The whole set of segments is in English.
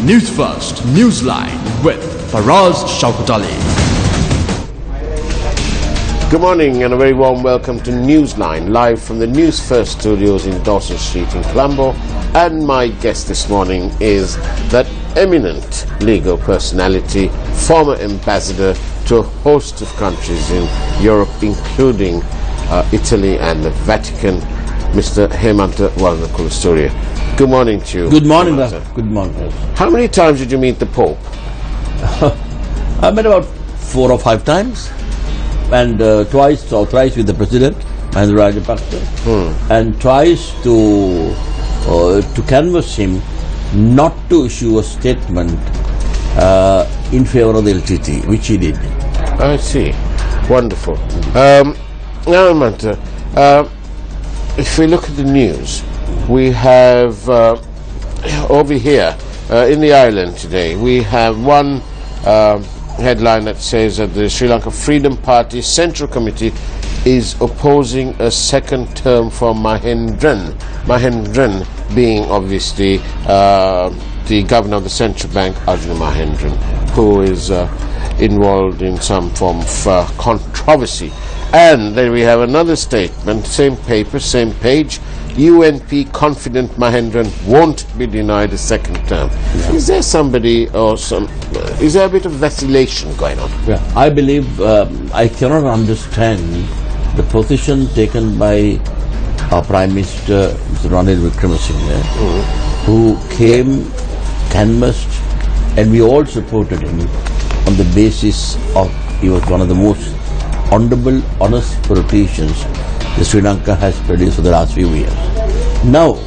Newsfirst Newsline with Faraz Shaukatali. Good morning and a very warm welcome to Newsline, live from the Newsfirst studios in Dawson Street in Colombo. And my guest this morning is that eminent legal personality, former ambassador to a host of countries in Europe, including Italy and the Vatican, Mr. Hemanta Walanakulasuriya. Good morning to you. Good morning, sir. Good morning. How many times did you meet the Pope? I met about 4 or 5 times, and twice or thrice with the President, Mahendra Rajapaksa, and twice to canvass him not to issue a statement in favor of the LTT, which he did. I see. Wonderful. Now, Hemanta, if we look at the news, we have over here in the island today, we have one headline that says that the Sri Lanka Freedom Party Central Committee is opposing a second term for Mahendran. Mahendran being obviously the governor of the central bank, Arjuna Mahendran, who is involved in some form of controversy. And then we have another statement, same paper, same page. UNP confident Mahendran won't be denied a second term. Yeah. Is there somebody or is there a bit of vacillation going on? Yeah, I believe I cannot understand the position taken by our Prime Minister, Mr. Ranil Wickremesinghe, who came, canvassed, and we all supported him on the basis of he was one of the most honorable, honest politicians that Sri Lanka has produced for the last few years. Now,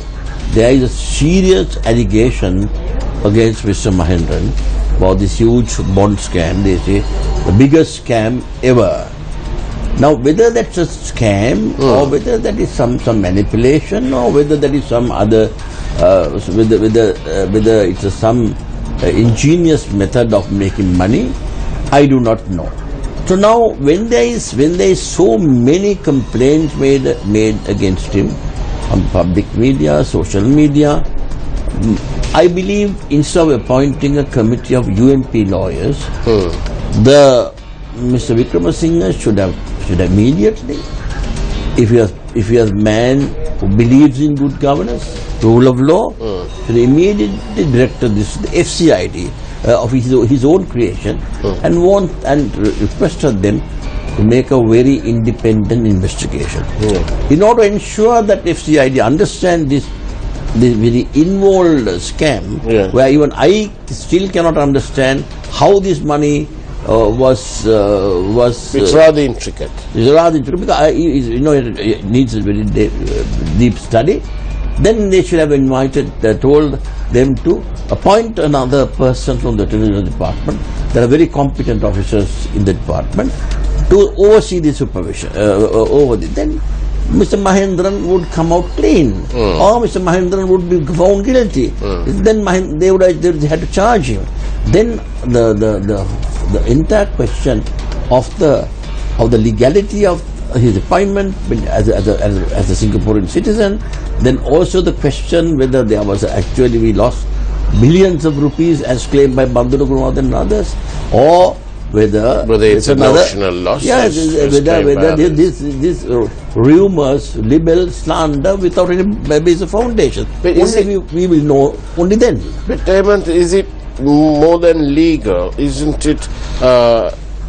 there is a serious allegation against Mr. Mahendran about this huge bond scam. They say the biggest scam ever. Now, whether that's a scam or whether that is some manipulation or whether that is some other, whether it's some ingenious method of making money, I do not know. So now, when there is so many complaints made against him on public media, social media, I believe instead of appointing a committee of UNP lawyers, Mr. Wickremesinghe should have immediately, if he has man who believes in good governance, rule of law, should immediately direct this the FCID. Of his own creation, and requested them to make a very independent investigation in order to ensure that FCID understand this very involved scam, where even I still cannot understand how this money was. It's rather intricate. It's rather intricate because it needs a very deep study. Then they should have told them to appoint another person from the television department. There are very competent officers in the department to oversee the supervision. Then Mr. Mahendran would come out clean, or Mr. Mahendran would be found guilty. Then they would have to charge him. Then the entire question of the legality of his appointment as a Singaporean citizen, then also the question whether there was actually we lost millions of rupees as claimed by Bandura Gurunathan and others, or whether it's a notional loss. Yes, whether these rumors, libel, slander without any basic foundation. But we will know only then. But Hemant, is it more than legal? Isn't it?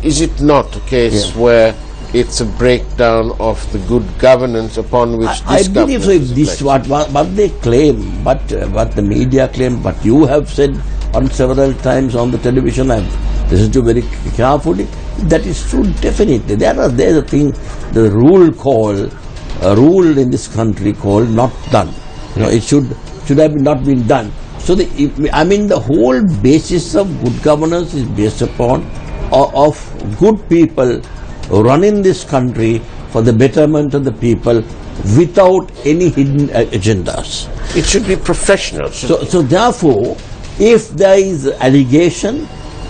Is it not a case where it's a breakdown of the good governance upon which I believe so. If this what they claim, but what the media claim, but you have said on several times on the television, I've listened to very carefully, that is true definitely. There's a thing, the rule in this country called not done. It should have not been done. So the whole basis of good governance is based upon of good people running this country for the betterment of the people without any hidden agendas. It should be professional. So therefore, if there is allegation,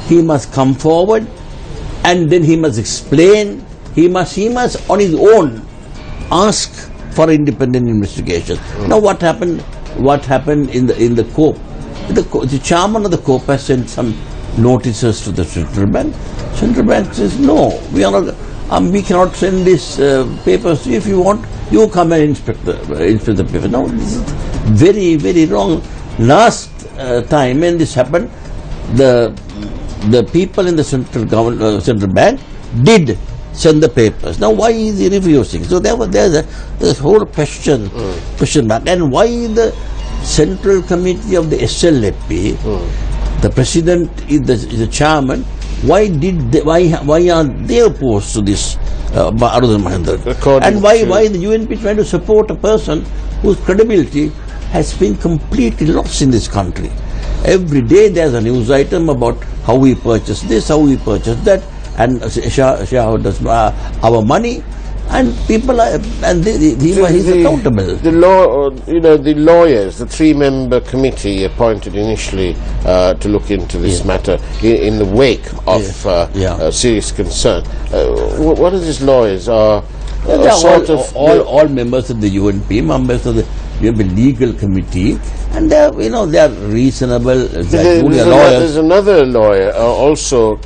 he must come forward and then he must explain. He must on his own ask for independent investigation. Now what happened in the court? The chairman of the COPE has sent some notices to the central bank. Central bank says, no, we are not. We cannot send these papers. If you want, you come and inspect the paper. No, this is very, very wrong. Last time when this happened, the people in the central bank did send the papers. Now, why is he refusing? So there's a whole question mark. And why the Central Committee of the SLFP, the president is the chairman. Why are they opposed to this Arun Mahendra? And why the UNP trying to support a person whose credibility has been completely lost in this country? Every day there's a news item about how we purchased this, how we purchased that, and shareholders our money, and people are, and he's accountable. The law, the lawyers, the 3-member committee appointed initially to look into this matter in the wake of serious concern. What are these lawyers? All members of the UNP, members of the UNP legal committee, and they are reasonable. There's another lawyer also,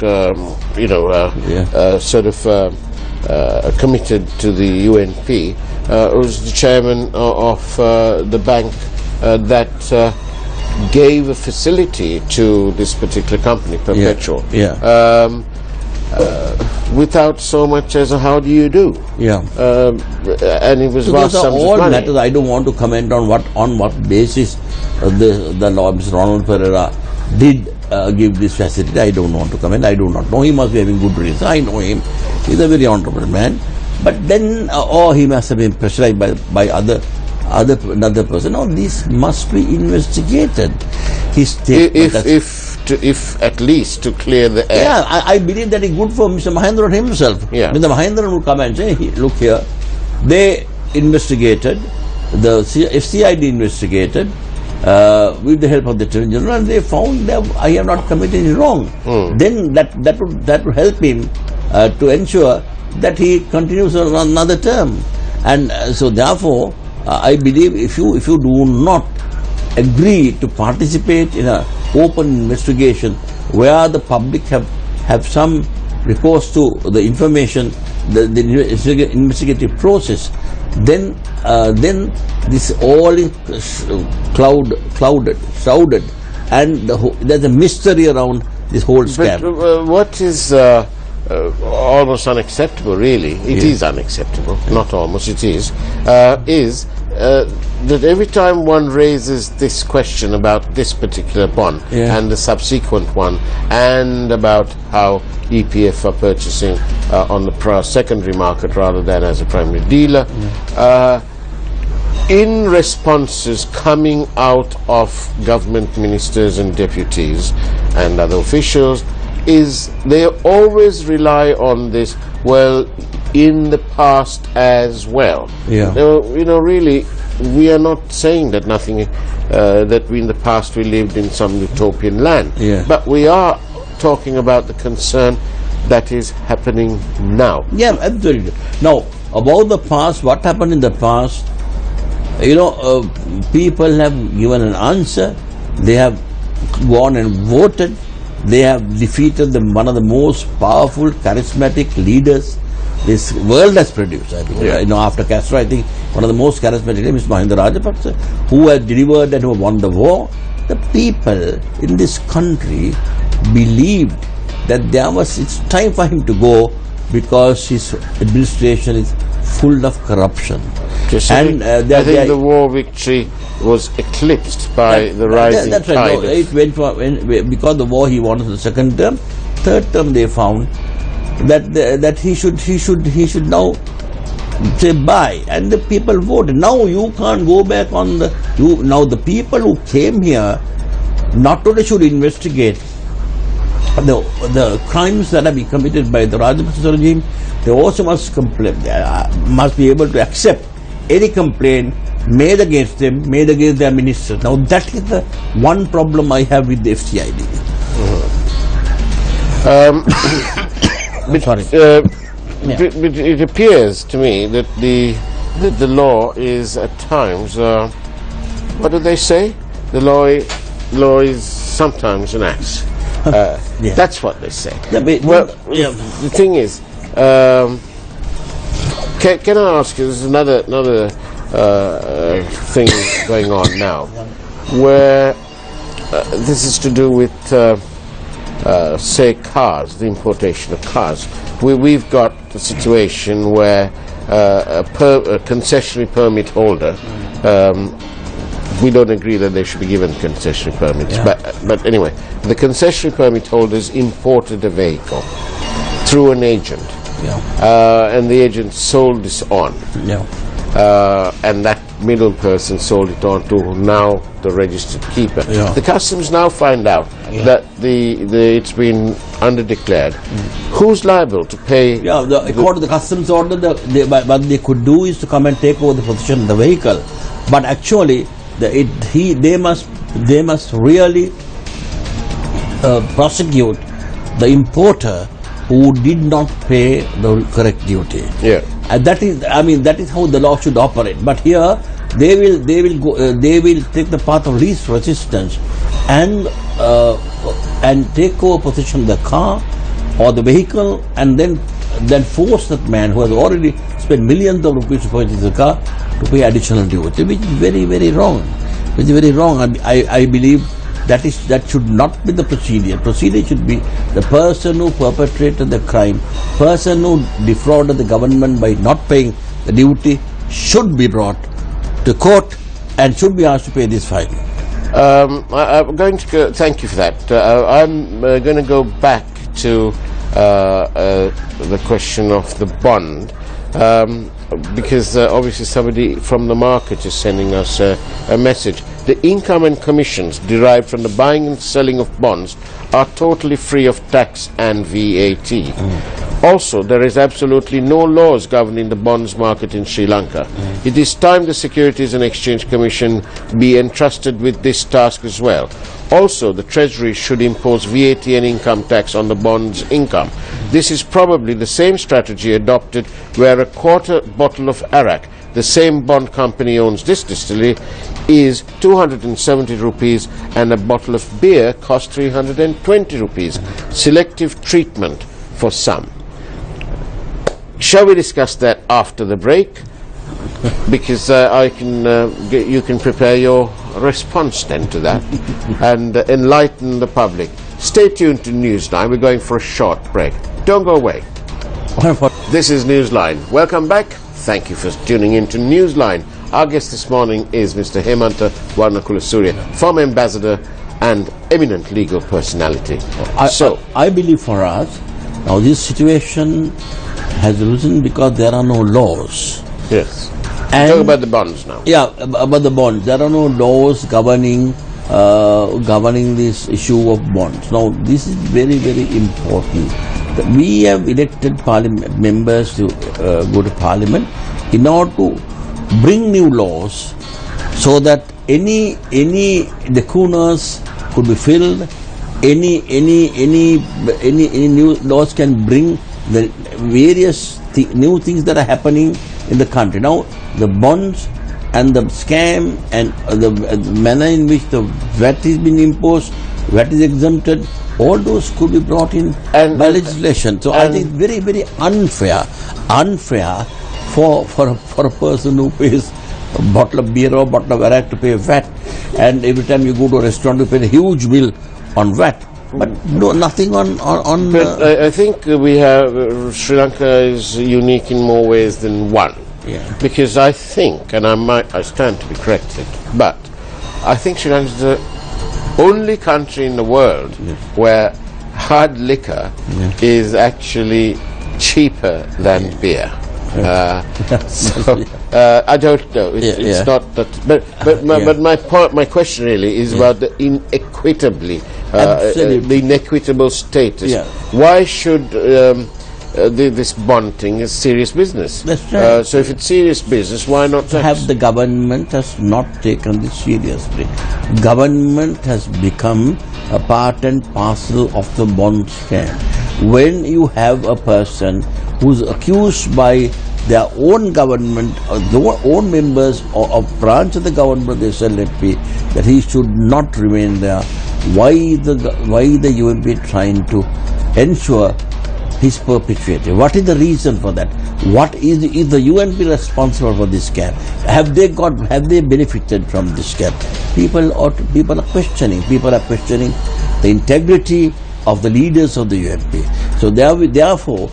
committed to the UNP, who's the chairman of the bank that gave a facility to this particular company, Perpetual, without so much as a how do you do. And it was vast sums of money. Matters. I don't want to comment on what basis the law, Mr. Ronald Pereira did give this facility. I don't want to comment. I do not know. He must be having good reason. I know him. He's a very honorable man. But then, he must have been pressurized by another person. No, this must be investigated. His statement. If at least to clear the air. Yeah, I believe that is good for Mr. Mahendra himself. Mr. Mahendra will come and say, look here, they investigated, the FCID investigated with the help of the Attorney General, and they found that I have not committed any wrong. Then that would help him to ensure that he continues on another term. And so therefore, I believe if you do not agree to participate in an open investigation where the public have some recourse to the information, the investigative process, then this all is shrouded, and there's a mystery around this whole scam. But what is almost unacceptable, really, it is unacceptable, not almost, it is that every time one raises this question about this particular bond and the subsequent one, and about how EPF are purchasing on the secondary market rather than as a primary dealer, in responses coming out of government ministers and deputies and other officials, is they always rely on this, well, in the past as well. Really, we are not saying that nothing, that we in the past we lived in some utopian land. But we are talking about the concern that is happening now. Yeah, absolutely. Now, about the past, what happened in the past, people have given an answer, they have gone and voted, they have defeated one of the most powerful, charismatic leaders this world has produced. I think, after Castro, I think one of the most charismatic is Mahinda Rajapaksa, who has delivered and who won the war. The people in this country believed that it's time for him to go because his administration is full of corruption. And I think the war victory was eclipsed by the rising tide. Right. No, it went because the war he won the second term. Third term they found that he should now say bye, and the people voted. Now you can't go back on now the people who came here not only should investigate the crimes that have been committed by the Rajapaksa regime, they also must must be able to accept any complaint made against them, made against their ministers. Now that is the one problem I have with the FCID. But it appears to me that the law is at times, what do they say? The law is sometimes an axe. Yeah. That's what they say. Well, The thing is, can I ask you? There's another thing going on now, where this is to do with, say, cars, the importation of cars. We've got a situation where a concessionary permit holder. We don't agree that they should be given concessionary permits, but anyway, the concessionary permit holders imported a vehicle through an agent, and the agent sold this on, and that middle person sold it on to now the registered keeper. The customs now find out that it's been underdeclared. Who's liable to pay? According to the customs order, what they could do is to come and take over the possession of the vehicle, but actually they must really prosecute the importer who did not pay the correct duty. And that is how the law should operate. But here they will take the path of least resistance and take over possession of the car or the vehicle, and then force that man who has already spent millions of rupees to purchase the car to pay additional duty, which is very, very wrong. Which is very wrong. I believe that should not be the procedure. Procedure should be the person who perpetrated the crime, person who defrauded the government by not paying the duty, should be brought to court and should be asked to pay this fine. I'm going to go, thank you for that. I'm going to go back to the question of the bond, because obviously somebody from the market is sending us a message. The income and commissions derived from the buying and selling of bonds are totally free of tax and VAT. Also, there is absolutely no laws governing the bonds market in Sri Lanka. It is time the Securities and Exchange Commission be entrusted with this task as well. Also, the Treasury should impose VAT and income tax on the bonds income. This is probably the same strategy adopted where a quarter bottle of arak, the same bond company owns this distillery, is 270 rupees and a bottle of beer costs 320 rupees. Selective treatment for some. Shall we discuss that after the break? Because you can prepare your response then to that and enlighten the public. Stay tuned to Newsline. We're going for a short break. Don't go away. This is Newsline. Welcome back. Thank you for tuning in to Newsline. Our guest this morning is Mr. Hemantha Warnakulasuriya, former ambassador and eminent legal personality. I believe for us, now this situation has arisen because there are no laws. Yes. Talk about the bonds now. Yeah, about the bonds. There are no laws governing this issue of bonds. Now, this is very, very important. We have elected parliament members to go to parliament in order to bring new laws so that any lacunas could be filled. Any new laws can bring the various new things that are happening in the country. Now, the bonds and the scam and the manner in which the VAT has been imposed, VAT is exempted, all those could be brought in by legislation. So I think very, very unfair for a person who pays a bottle of beer or a bottle of arak to pay VAT, and every time you go to a restaurant you pay a huge bill on VAT. But no, nothing on. But I think we have Sri Lanka is unique in more ways than one. Yeah. Because I think, and I stand to be corrected, but I think Sri Lanka is the only country in the world where hard liquor is actually cheaper than beer. I don't know. It's not that. But my question really is about the the inequitable status. Yeah. Why should this bond thing is serious business? That's right. So if it's serious business, why not tax? The government has not taken this seriously. Government has become a part and parcel of the bond scam. When you have a person who's accused by their own government, their own members of branch of the government of the SLFP, that he should not remain there. Why the UNP trying to ensure his perpetuity? What is the reason for that? What is the UNP responsible for this scam? Have they benefited from this scam? People are questioning the integrity of the leaders of the UNP. So therefore,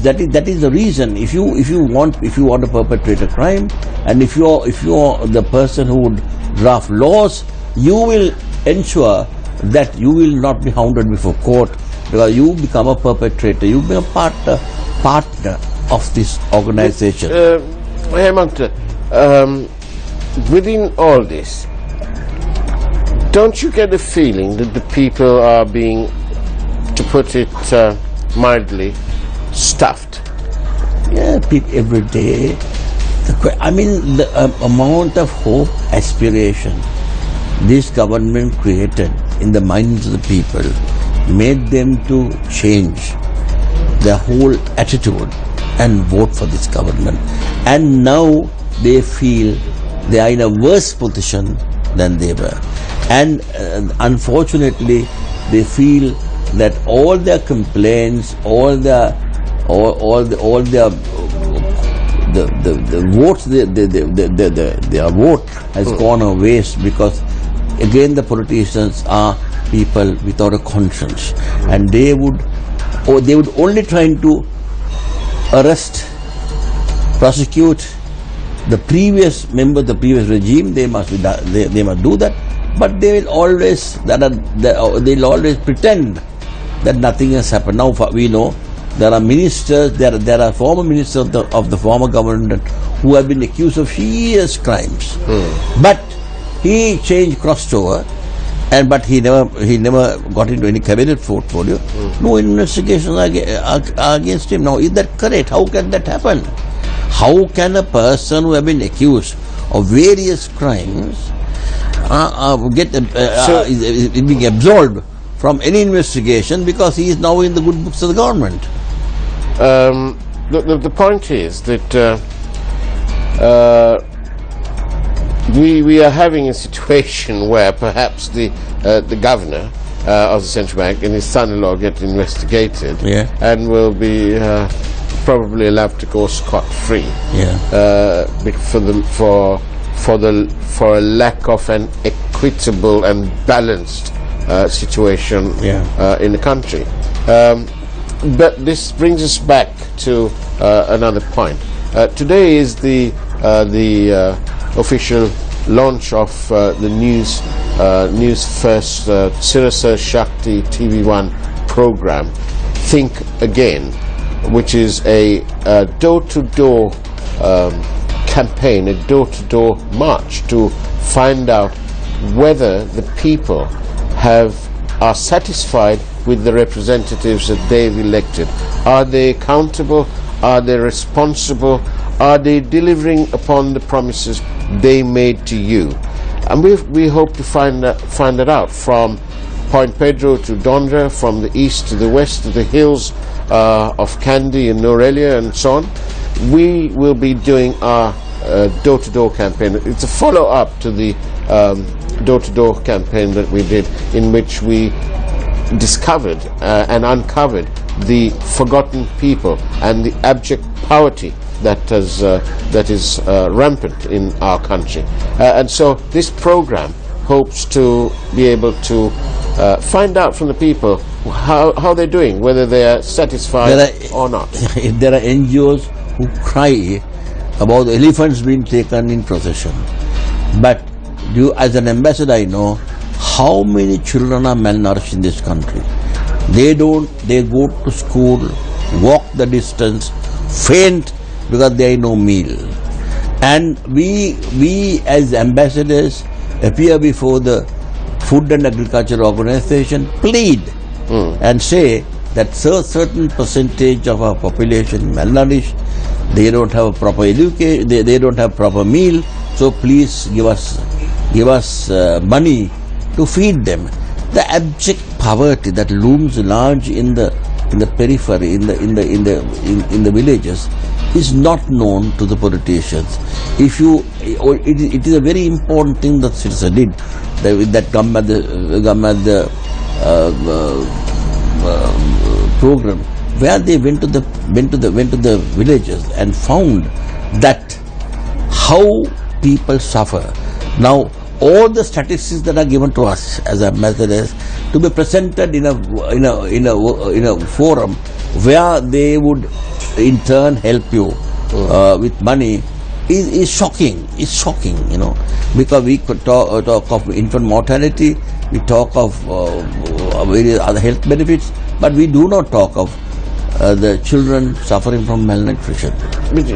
that is the reason. If you want to perpetrate a crime, and if you are the person who would draft laws, you will ensure that you will not be hounded before court, because you become a perpetrator, you become a partner of this organization. Hemant, within all this, don't you get the feeling that the people are being, to put it mildly, stuffed? Yeah, people every day. The amount of hope, aspiration this government created in the minds of the people made them to change their whole attitude and vote for this government. And now they feel they are in a worse position than they were. And unfortunately, they feel that all their complaints, all their votes, their vote has gone a waste, because again the politicians are people without a conscience, and they would only trying to arrest, prosecute the previous member, the previous regime. They must do that, but they will always they'll always pretend that nothing has happened. Now we know there are ministers, there are former ministers of the former government who have been accused of serious crimes, but he crossed over, but he never got into any cabinet portfolio. No investigations are against him. Now, is that correct? How can that happen? How can a person who have been accused of various crimes being absolved from any investigation because he is now in the good books of the government? The point is that we are having a situation where perhaps the governor of the central bank and his son-in-law get investigated, and will be probably allowed to go scot-free, for a lack of an equitable and balanced situation in the country. But this brings us back to another point. Today is the official launch of the Newsfirst Sirasa Shakti TV1 program, Think Again, which is a door-to-door campaign, a door-to-door march to find out whether the people are satisfied with the representatives that they've elected. Are they accountable? Are they responsible? Are they delivering upon the promises they made to you? And we hope to find that out from Point Pedro to Dondra, from the east to the west to the hills of Kandy and Norelia and so on. We will be doing our door-to-door campaign. It's a follow-up to the door-to-door campaign that we did, in which we discovered and uncovered the forgotten people and the abject poverty that is rampant in our country. And so this program hopes to be able to find out from the people how they're doing, whether they are satisfied or not. There are NGOs who cry about the elephants being taken in procession. But you, as an ambassador, I know how many children are malnourished in this country. They go to school, walk the distance, faint because there is no meal. And we as ambassadors appear before the Food and Agriculture Organization, plead and say that certain percentage of our population is malnourished, they don't have a proper education, they don't have proper meal, so please give us money to feed them. The abject poverty that looms large in the in the periphery, in the villages, is not known to the politicians. It is a very important thing that citizens did. That the program where they went to the villages and found that how people suffer. Now, all the statistics that are given to us as a Methodist to be presented in a forum where they would in turn help you with money is shocking. It's shocking, because we could talk of infant mortality, we talk of various other health benefits, but we do not talk of the children suffering from malnutrition. But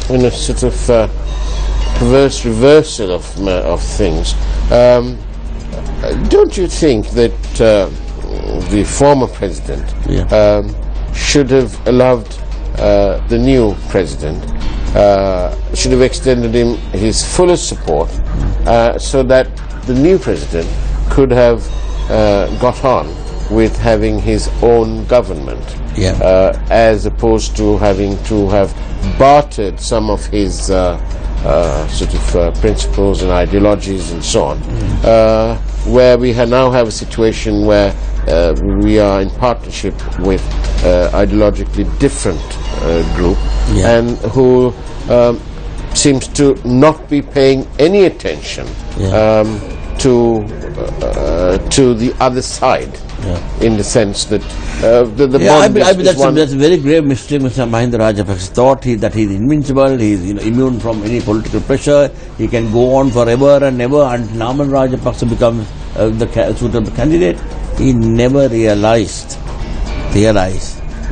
in a sort of perverse reversal of things, don't you think that the former president should have allowed the new president, should have extended him his fullest support, so that the new president could have got on with having his own government, as opposed to having to have bartered some of his principles and ideologies and so on, where we now have a situation where we are in partnership with ideologically different group, and who seems to not be paying any attention to the other side, in the sense that the bond that's a very grave mistake. Mr. Mahinda Rajapaksa thought that he is invincible, he is immune from any political pressure, he can go on forever and ever until Namal Rajapaksa becomes the suitable candidate. He never realized.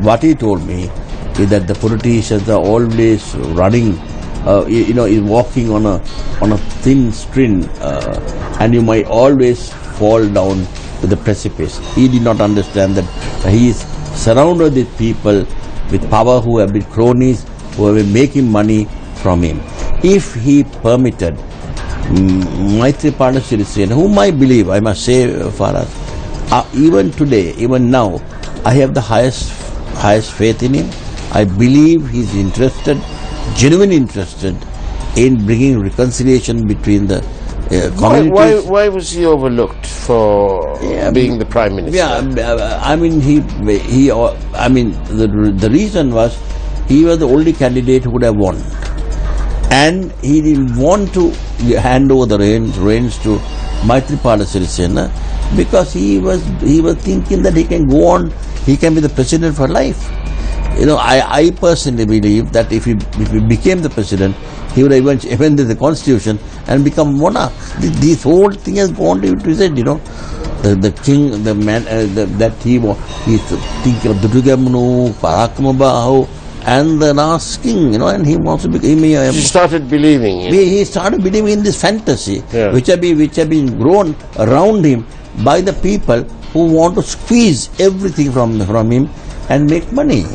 What he told me is that the politicians are always running, is walking on a thin string, and you might always fall down to the precipice. He did not understand that he is surrounded with people with power who have been cronies, who have been making money from him. If he permitted Maitripala Sirisena, whom I believe, I must say, Faraz, even today, even now, I have the highest faith in him. I believe he is genuinely interested in bringing reconciliation between the communities. Why was he overlooked for being the Prime Minister? The reason was he was the only candidate who would have won, and he didn't want to hand over the reins to Maitripala Sirisena, because he was thinking that he can go on, he can be the president for life. I personally believe that if he became the president, he would eventually amend the constitution and become monarch. This whole thing has gone to his head, The king, the man, that he's thinking of Dudugamnu, Parakamabahu, and the last king, and he wants to become. He started believing in. He started believing in this fantasy, which have been grown around him by the people who want to squeeze everything from him and make money.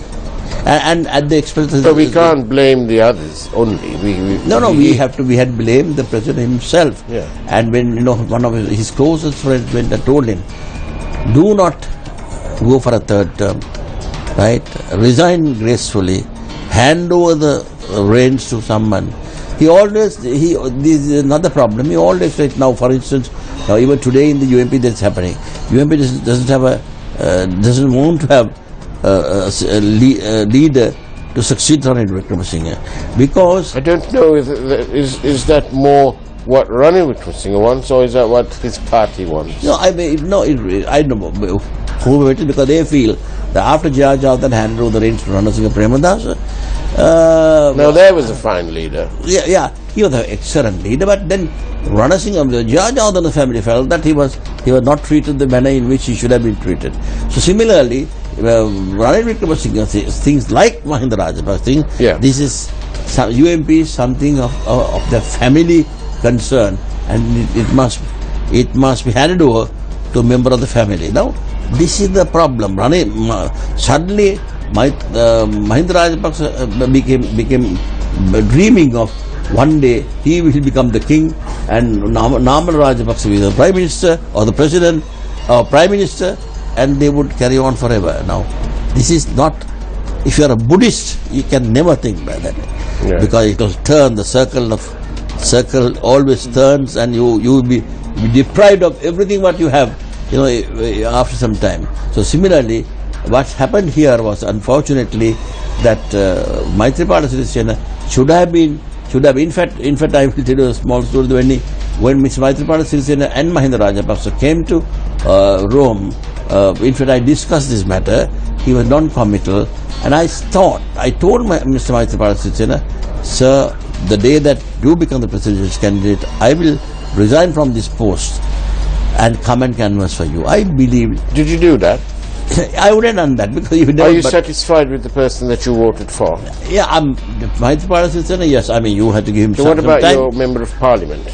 And at the expense of... So we can't blame the others only. We had blamed the president himself. And when one of his closest friends went and told him, do not go for a third term, right? Resign gracefully, hand over the reins to someone. This is another problem. He always said, now for instance, even today in the UMP that's happening. UMP doesn't want to have a leader to succeed Ranil Wickremesinghe, because I don't know is that more what Ranil Wickremesinghe wants, or is that what his party wants? I don't know who it is, because they feel that after Jaya Jawdan handed over the reins to Rana Singh Premadasa, there was a fine leader. He was an excellent leader, but then Rana Singh, Jaya Jawdan's family felt that he was not treated the manner in which he should have been treated. So similarly, Ranil Wickremesinghe things like Mahinda Rajapaksa thing, this is UMP is something of the family concern, and it must be handed over to a member of the family. Now, this is the problem. Suddenly, Mahinda Rajapaksa became dreaming of one day he will become the king, and Namal Rajapaksa will be the Prime Minister or the President or Prime Minister, and they would carry on forever. Now, this is not, if you are a Buddhist, you can never think like that. Yeah. Because it will turn, the circle always turns, and you will be deprived of everything what you have, after some time. So similarly, what happened here was, unfortunately, that Maitripala Sirisena should have been, in fact I will tell you a small story. When Ms. Maitripala Sirisena and Mahinda Rajapaksa came to Rome, in fact I discussed this matter. He was non-committal, and I told Mr. Maitripala Sirisena, sir, the day that you become the presidential candidate, I will resign from this post and come and canvass for you. I believe. Did you do that? I wouldn't have done that, because you never. Are you satisfied with the person that you voted for? Yeah, Maitripala Sirisena, yes. I mean, you had to give him so some what about time. your member of parliament?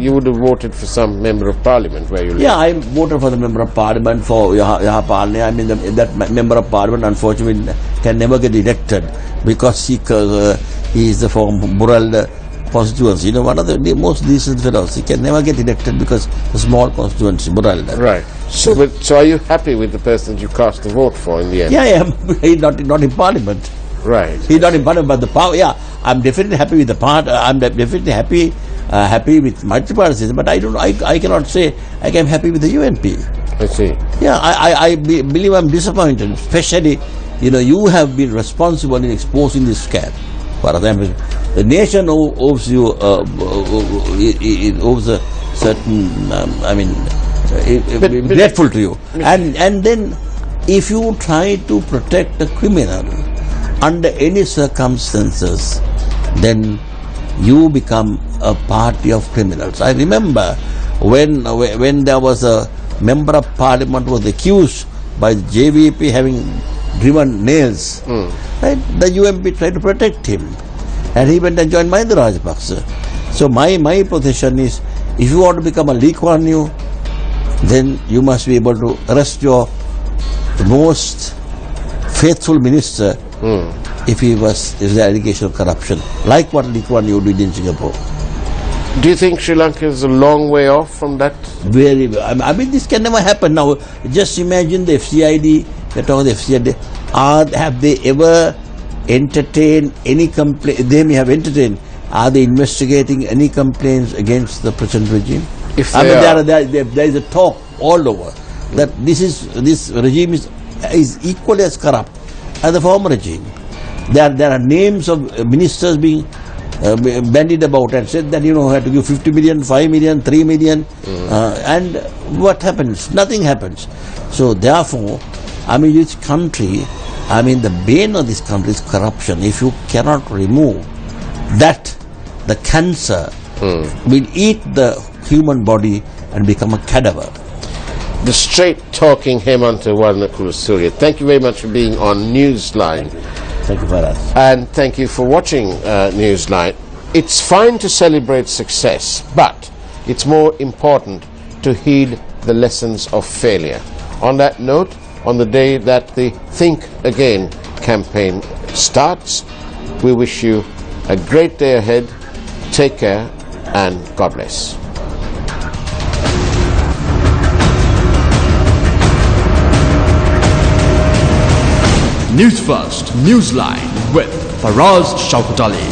You would have voted for some member of parliament where you live. Yeah, I voted for the member of parliament for Yaha Palne. I mean, that member of parliament, unfortunately, can never get elected because he is the Buralda constituency. One of the most decent fellows. He can never get elected because the small constituency, Buralda. Right. So are you happy with the person you cast the vote for in the end? Yeah, he's not in parliament. Right. He's not in parliament, but the power. Yeah, I'm definitely happy with the part. I'm definitely happy with Maitripala Sirisena, but I cannot say I am happy with the UNP. I see. Yeah, I believe I'm disappointed, especially, you have been responsible in exposing this scam. For example, the nation owes you, it owes a certain, grateful to you. And then, if you try to protect a criminal under any circumstances, then you become a party of criminals. I remember when there was a member of parliament was accused by the JVP having driven nails, right? The UMP tried to protect him, and he went and joined Mahinda Rajapaksa. So my position is, if you want to become a Lee Kuan Yew, then you must be able to arrest your most faithful minister if there's an allegation of corruption, like what Lee Kuan Yew did in Singapore. Do you think Sri Lanka is a long way off from that? Very well. I mean, this can never happen. Now, just imagine the FCID, we're talking the FCID, have they ever entertained any complaint? They may have entertained. Are they investigating any complaints against the present regime? If they there is a talk all over that this regime is equally as corrupt as the former regime. There are names of ministers being bandied about and said that had to give 50 million, 5 million, 3 million, and what happens? Nothing happens. So therefore, this country, the bane of this country is corruption. If you cannot remove that, the cancer will eat the human body and become a cadaver. The straight-talking Hemanta Warnakulasuriya. Thank you very much for being on Newsline. Thank you, Faraz. And thank you for watching Newsline. It's fine to celebrate success, but it's more important to heed the lessons of failure. On that note, on the day that the Think Again campaign starts, we wish you a great day ahead. Take care and God bless. Newsfirst, Newsline with Faraz Shaukat Ali.